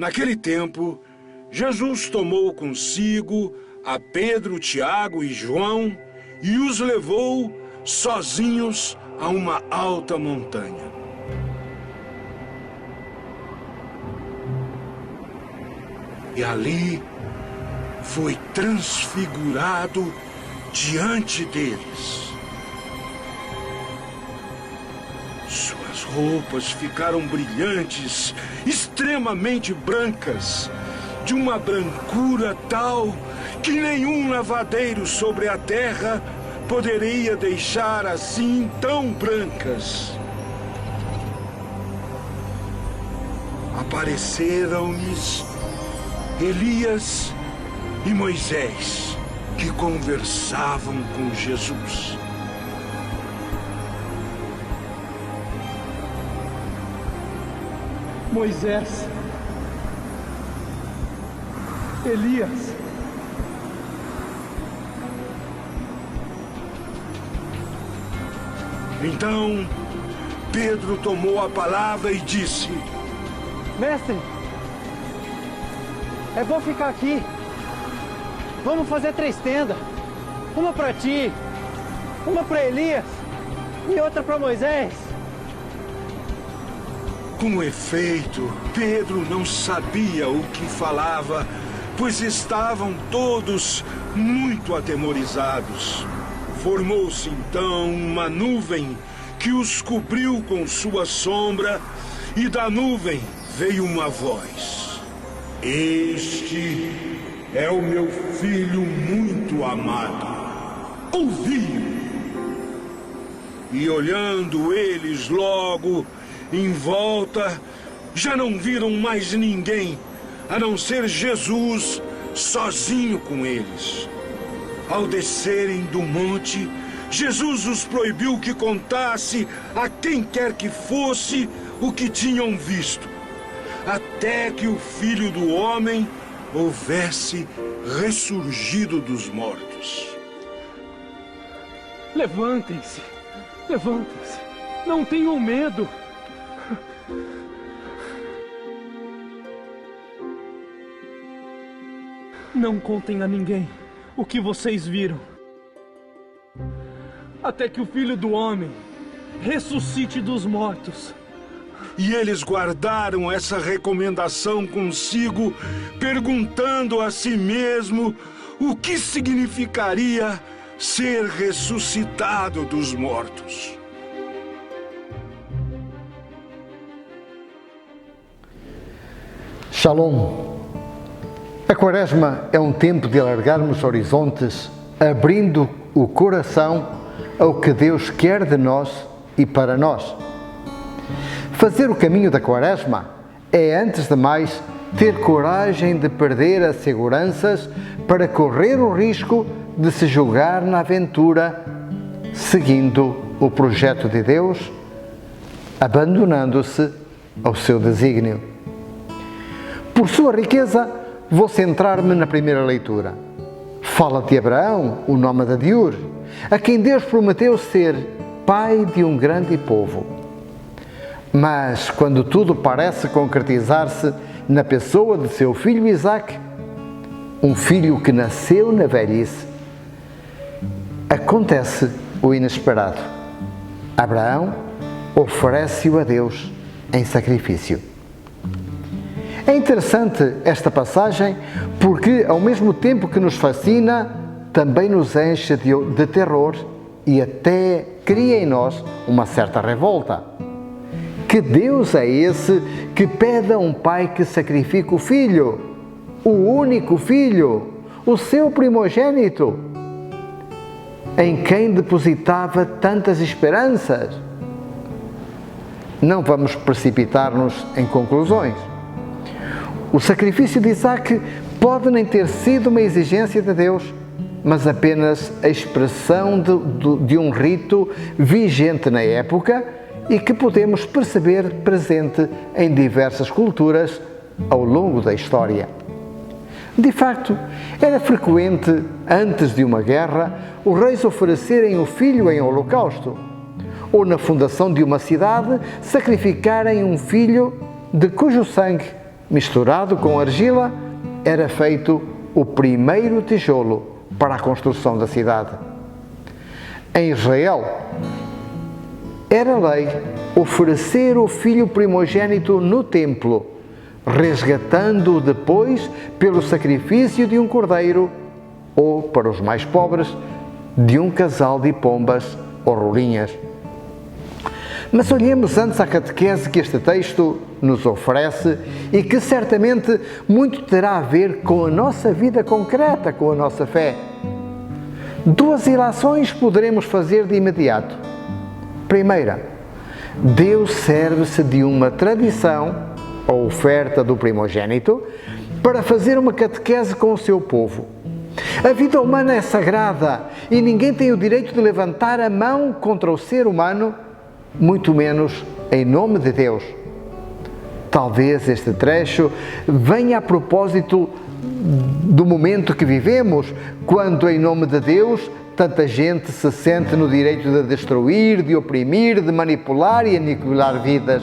Naquele tempo, Jesus tomou consigo a Pedro, Tiago e João e os levou sozinhos a uma alta montanha. E ali foi transfigurado diante deles. Suas roupas ficaram brilhantes, extremamente brancas, de uma brancura tal que nenhum lavadeiro sobre a terra poderia deixar assim tão brancas. Apareceram-lhes Elias e Moisés, que conversavam com Jesus. Moisés, Elias, então Pedro tomou a palavra e disse: mestre, é bom ficar aqui. Vamos fazer 3 tendas. Uma para ti, uma para Elias e outra para Moisés. Com efeito, Pedro não sabia o que falava, pois estavam todos muito atemorizados. Formou-se então uma nuvem que os cobriu com sua sombra, e da nuvem veio uma voz: Este é o meu filho muito amado. Ouvi-o. E olhando eles logo em volta, já não viram mais ninguém, a não ser Jesus sozinho com eles. Ao descerem do monte, Jesus os proibiu que contasse a quem quer que fosse o que tinham visto, até que o Filho do Homem houvesse ressurgido dos mortos. Levantem-se, levantem-se, não tenham medo. Não contem a ninguém o que vocês viram, até que o Filho do Homem ressuscite dos mortos. E eles guardaram essa recomendação consigo, perguntando a si mesmo o que significaria ser ressuscitado dos mortos. Shalom. A Quaresma é um tempo de alargarmos horizontes, abrindo o coração ao que Deus quer de nós e para nós. Fazer o caminho da Quaresma é, antes de mais, ter coragem de perder as seguranças para correr o risco de se jogar na aventura, seguindo o projeto de Deus, abandonando-se ao seu desígnio. Por sua riqueza, vou centrar-me na primeira leitura. Fala de Abraão, o nómada de Ur, a quem Deus prometeu ser pai de um grande povo. Mas, quando tudo parece concretizar-se na pessoa de seu filho Isaque, um filho que nasceu na velhice, acontece o inesperado. Abraão oferece-o a Deus em sacrifício. É interessante esta passagem porque, ao mesmo tempo que nos fascina, também nos enche de terror e até cria em nós uma certa revolta. Que Deus é esse que pede a um pai que sacrifique o filho, o único filho, o seu primogênito, em quem depositava tantas esperanças? Não vamos precipitar-nos em conclusões. O sacrifício de Isaque pode nem ter sido uma exigência de Deus, mas apenas a expressão de um rito vigente na época e que podemos perceber presente em diversas culturas ao longo da história. De facto, era frequente, antes de uma guerra, os reis oferecerem o filho em holocausto, ou na fundação de uma cidade, sacrificarem um filho de cujo sangue misturado com argila, era feito o primeiro tijolo para a construção da cidade. Em Israel, era lei oferecer o filho primogênito no templo, resgatando-o depois pelo sacrifício de um cordeiro ou, para os mais pobres, de um casal de pombas ou rolinhas. Mas olhemos antes a catequese que este texto nos oferece e que certamente muito terá a ver com a nossa vida concreta, com a nossa fé. 2 ilações poderemos fazer de imediato. Primeira, Deus serve-se de uma tradição, a oferta do primogênito, para fazer uma catequese com o seu povo. A vida humana é sagrada e ninguém tem o direito de levantar a mão contra o ser humano, muito menos em nome de Deus. Talvez este trecho venha a propósito do momento que vivemos, quando, em nome de Deus, tanta gente se sente no direito de destruir, de oprimir, de manipular e aniquilar vidas.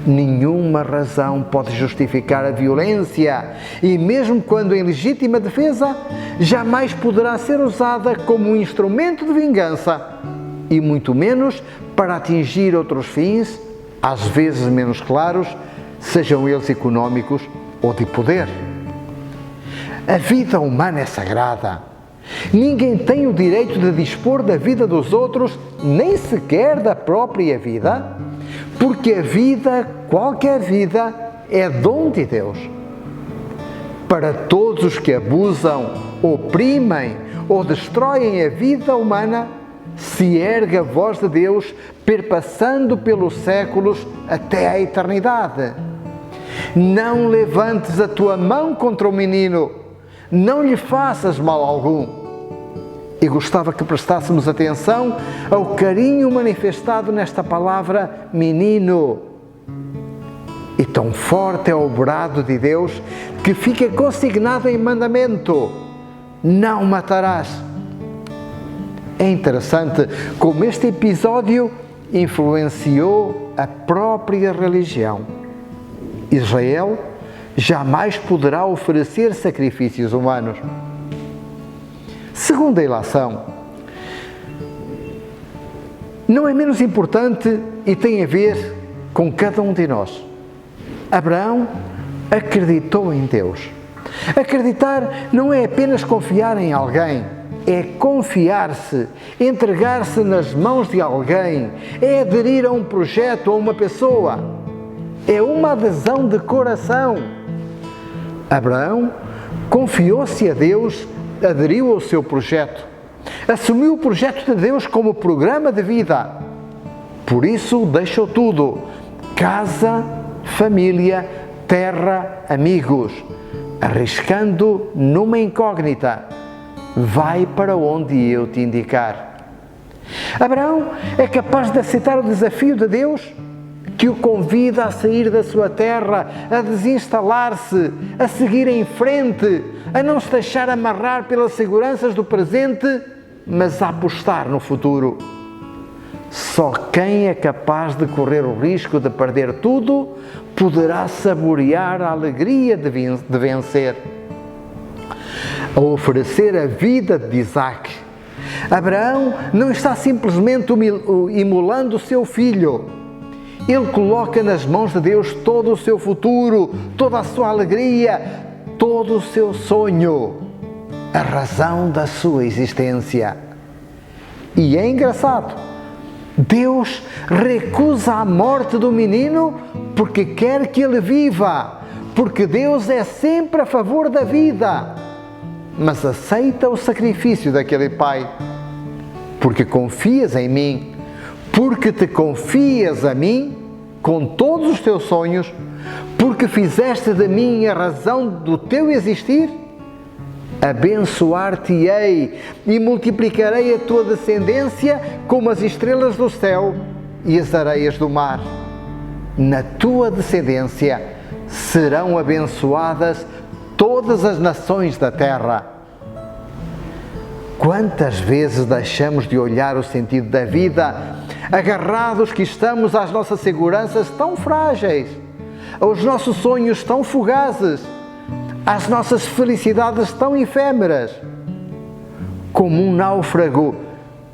Nenhuma razão pode justificar a violência e, mesmo quando em legítima defesa, jamais poderá ser usada como um instrumento de vingança e muito menos para atingir outros fins, às vezes menos claros, sejam eles económicos ou de poder. A vida humana é sagrada. Ninguém tem o direito de dispor da vida dos outros, nem sequer da própria vida, porque a vida, qualquer vida, é dom de Deus. Para todos os que abusam, oprimem ou destroem a vida humana, se ergue a voz de Deus, perpassando pelos séculos até à eternidade. Não levantes a tua mão contra o menino, não lhe faças mal algum. E gostava que prestássemos atenção ao carinho manifestado nesta palavra menino. E tão forte é o brado de Deus que fica consignado em mandamento: não matarás. É interessante como este episódio influenciou a própria religião. Israel jamais poderá oferecer sacrifícios humanos. Segunda ilação, não é menos importante e tem a ver com cada um de nós. Abraão acreditou em Deus. Acreditar não é apenas confiar em alguém, é confiar-se, entregar-se nas mãos de alguém, é aderir a um projeto, a uma pessoa, é uma adesão de coração. Abraão confiou-se a Deus, aderiu ao seu projeto, assumiu o projeto de Deus como programa de vida. Por isso deixou tudo: casa, família, terra, amigos, arriscando numa incógnita: vai para onde eu te indicar. Abraão é capaz de aceitar o desafio de Deus, que o convida a sair da sua terra, a desinstalar-se, a seguir em frente, a não se deixar amarrar pelas seguranças do presente, mas a apostar no futuro. Só quem é capaz de correr o risco de perder tudo poderá saborear a alegria de vencer. A oferecer a vida de Isaac, Abraão não está simplesmente imolando o seu filho. Ele coloca nas mãos de Deus todo o seu futuro, toda a sua alegria, todo o seu sonho, a razão da sua existência. E é engraçado, Deus recusa a morte do menino porque quer que ele viva, porque Deus é sempre a favor da vida, mas aceita o sacrifício daquele pai, porque confias em mim, porque te confias a mim com todos os teus sonhos, porque fizeste de mim a razão do teu existir, abençoar-te-ei e multiplicarei a tua descendência como as estrelas do céu e as areias do mar. Na tua descendência serão abençoadas todas as nações da terra. Quantas vezes deixamos de olhar o sentido da vida, agarrados que estamos às nossas seguranças tão frágeis, aos nossos sonhos tão fugazes, às nossas felicidades tão efêmeras, como um náufrago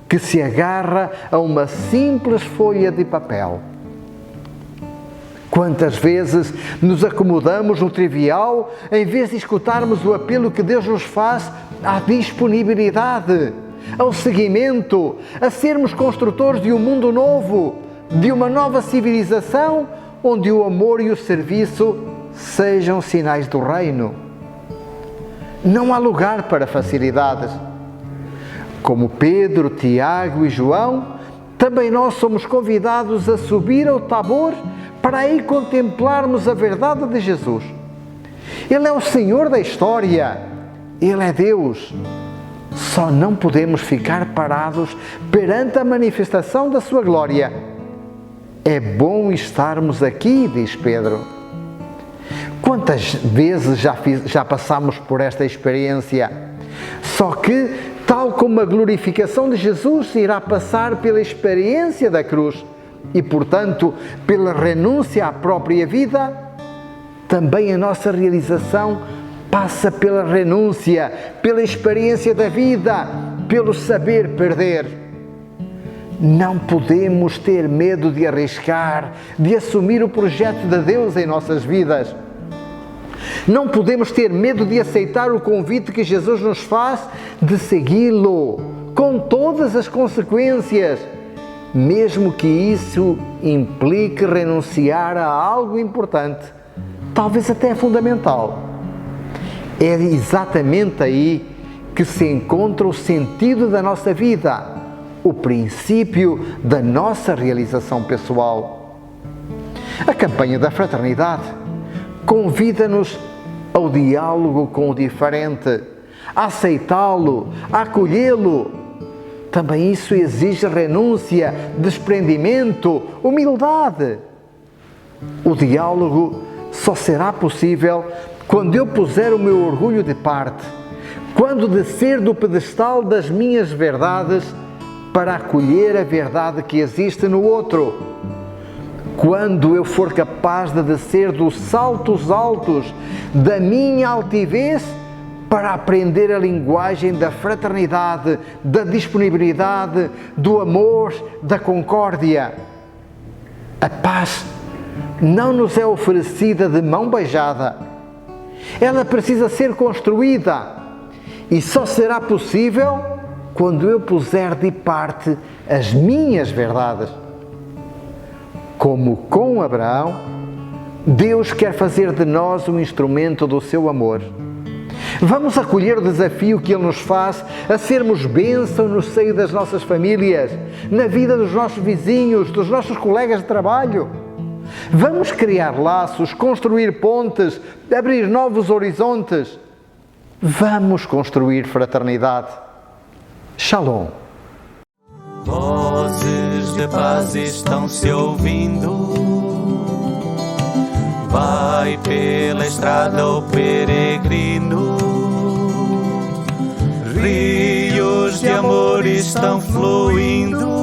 que se agarra a uma simples folha de papel. Quantas vezes nos acomodamos no trivial em vez de escutarmos o apelo que Deus nos faz à disponibilidade, ao seguimento, a sermos construtores de um mundo novo, de uma nova civilização onde o amor e o serviço sejam sinais do reino. Não há lugar para facilidades. Como Pedro, Tiago e João, também nós somos convidados a subir ao Tabor para aí contemplarmos a verdade de Jesus. Ele é o Senhor da história, Ele é Deus. Só não podemos ficar parados perante a manifestação da sua glória. É bom estarmos aqui, diz Pedro. Quantas vezes já passamos por esta experiência? Só que, tal como a glorificação de Jesus irá passar pela experiência da cruz e, portanto, pela renúncia à própria vida, também a nossa realização passa pela renúncia, pela experiência da vida, pelo saber perder. Não podemos ter medo de arriscar, de assumir o projeto de Deus em nossas vidas. Não podemos ter medo de aceitar o convite que Jesus nos faz de segui-lo, com todas as consequências, mesmo que isso implique renunciar a algo importante, talvez até fundamental. É exatamente aí que se encontra o sentido da nossa vida, o princípio da nossa realização pessoal. A campanha da fraternidade convida-nos ao diálogo com o diferente, a aceitá-lo, a acolhê-lo. Também isso exige renúncia, desprendimento, humildade. O diálogo só será possível quando eu puser o meu orgulho de parte, quando descer do pedestal das minhas verdades para acolher a verdade que existe no outro, quando eu for capaz de descer dos saltos altos da minha altivez para aprender a linguagem da fraternidade, da disponibilidade, do amor, da concórdia. A paz não nos é oferecida de mão beijada. Ela precisa ser construída e só será possível quando eu puser de parte as minhas verdades. Como com Abraão, Deus quer fazer de nós um instrumento do seu amor. Vamos acolher o desafio que Ele nos faz a sermos bênção no seio das nossas famílias, na vida dos nossos vizinhos, dos nossos colegas de trabalho. Vamos criar laços, construir pontes, abrir novos horizontes. Vamos construir fraternidade. Shalom. Vozes de paz estão se ouvindo. Vai pela estrada o peregrino. Rios de amor estão fluindo.